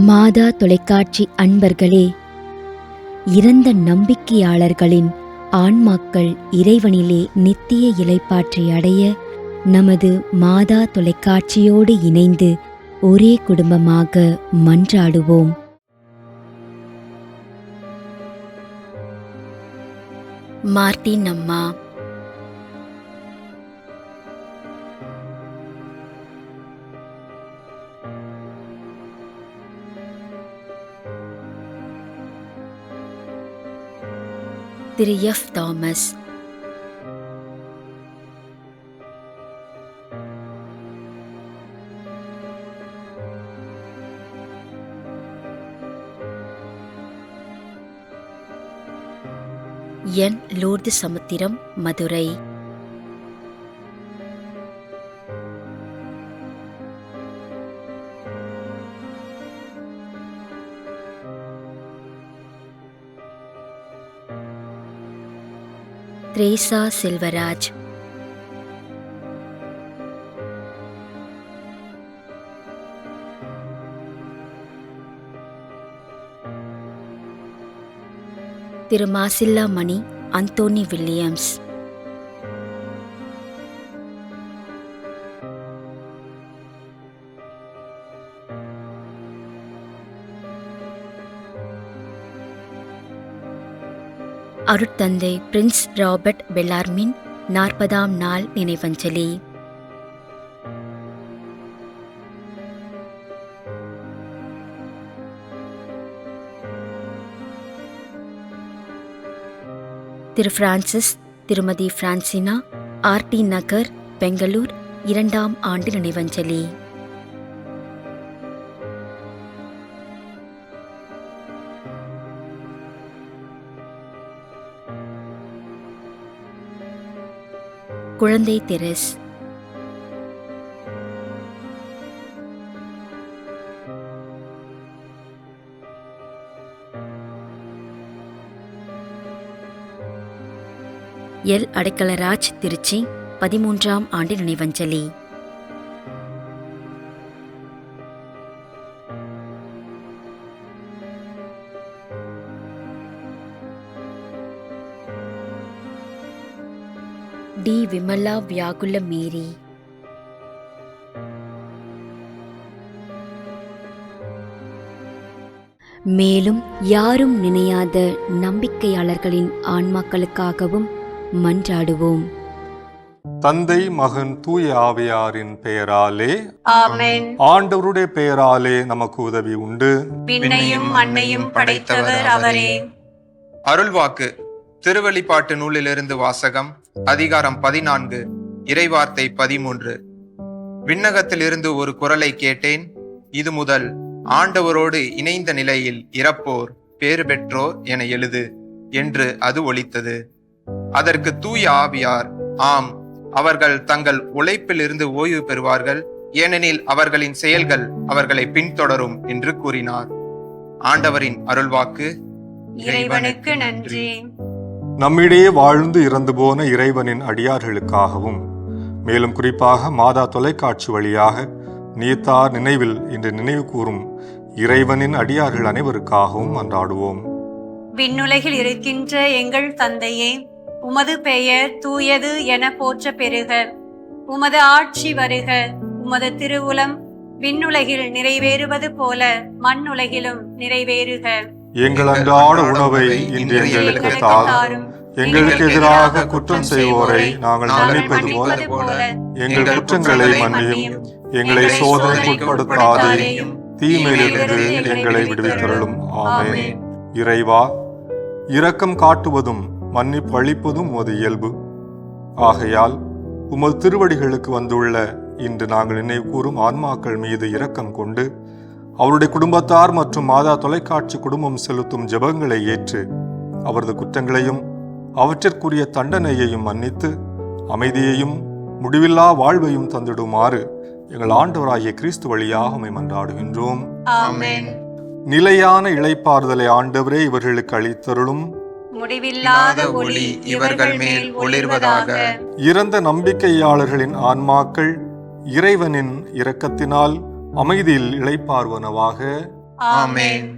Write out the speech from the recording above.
மாதா தொலைக்காட்சி அன்பர்களே, இறந்த நம்பிக்கையாளர்களின் ஆன்மாக்கள் இறைவனிலே நித்திய இளைப்பாற்றி அடைய நமது மாதா தொலைக்காட்சியோடு இணைந்து ஒரே குடும்பமாக மன்றாடுவோம். மார்ட்டின் அம்மா, திரு எஃப் தாமஸ், என் லூர்து சமுத்திரம், மதுரை, திரேசா செல்வராஜ், திரு மாசில்லா மணி அந்தோனி வில்லியம்ஸ், அருட்தந்தை பிரின்ஸ் ராபர்ட் பெல்லார்மின் 40ஆம் நாள் நினைவஞ்சலி. திரு பிரான்சிஸ், திருமதி பிரான்சினா, ஆர்டி நகர், பெங்களூர், 2ஆம் ஆண்டு நினைவஞ்சலி. குழந்தை தெரஸ், எல் அடைக்கலராஜ், திருச்சி, 13ஆம் ஆண்டு நினைவஞ்சலி. டி விமலா வியாகுல மேரி, மேலும் யாரும் நினையாத நம்பிக்கையாளர்களின் ஆன்மாக்களுக்காகவும் மன்றாடுவோம். தந்தை, மகன், தூய ஆவியாரின் பெயராலே ஆமென். ஆண்டவருடைய பெயராலே நமக்கு உதவி உண்டு. விண்ணையும் மண்ணையும் படைத்தவர் அவரே. அருள்வாக்கு. திருவெளிப்பாட்டு நூலிலிருந்து வாசகம். அதிகாரம் 14, இறைவார்த்தை 13. விண்ணகத்திலிருந்து ஒரு குரலை கேட்டேன். இது முதல் ஆண்டவரோடு இணைந்த நிலையில் இறப்போர் பேறு பெற்றோர் என எழுது என்று அது ஒலித்தது. அதற்கு தூய ஆவியார், ஆம், அவர்கள் தங்கள் உழைப்பில் இருந்து ஓய்வு பெறுவார்கள், ஏனெனில் அவர்களின் செயல்கள் அவர்களை பின்தொடரும் என்று கூறினார். ஆண்டவரின் அருள்வாக்கு. இறைவனுக்கு நன்றி. நம்மிடையே வாழ்ந்து இறந்து போன இறைவனின் அடியார்களுக்காகவும், மேலும் குறிப்பாக மாதா தொலைக்காட்சி வழியாக நீத்தார் நினைவில் இன்று நினைவு கூறும் இறைவனின் அடியார்கள் அனைவருக்காகவும் மன்றாடுவோம். விண்ணுலகில் இருக்கின்ற எங்கள் தந்தையே, உமது பெயர் தூயது என போற்ற பெறுக. உமது ஆட்சி வருக. உமது திருவுளம் விண்ணுலகில் நிறைவேறுவது போல மண்ணுலகிலும் நிறைவேறுக. எங்கள் அன்றாட உணவை இன்று எங்களுக்கு தாரும். எங்களுக்கு எதிராக குற்றம் செய்வோரை நாங்கள் மன்னிப்பது போல எங்கள் குற்றங்களை மன்னியும். எங்களை சோதனைக்குட்படுத்தாதேயும், தீமையிலிருந்து எங்களை விடுவித்தருளும். ஆமென். இறைவா, இரக்கம் காட்டுவதும் மன்னிப்பு அளிப்பதும் உமது இயல்பு. ஆகையால் உமது திருவடிகளுக்கு வந்துள்ள இன்று நாங்கள் நினைவு கூறும் ஆன்மாக்கள் மீது இரக்கம் கொண்டு அவருடைய குடும்பத்தார் மற்றும் மாதா தொலைக்காட்சி குடும்பம் செலுத்தும் ஜெபங்களை ஏற்று அவரது குற்றங்களையும் அவற்றிற்குரிய தண்டனையையும் மன்னித்து அமைதியையும் முடிவில்லா வாழ்வையும் தந்திடுமாறு எங்கள் ஆண்டவராகிய கிறிஸ்து வழியாக உம்மை மன்றாடுகின்றோம். ஆமென். நிலையான இளைப்பாறுதலை ஆண்டவரே இவர்களுக்கு அளித்தருளும். முடிவில்லாத ஒளி இவர்கள் மேல் ஒளிர்வதாக. இறந்த நம்பிக்கையாளர்களின் ஆன்மாக்கள் இறைவனின் இரக்கத்தினால் அமைதியில் இளைப்பாறுவனவாக. ஆமென்.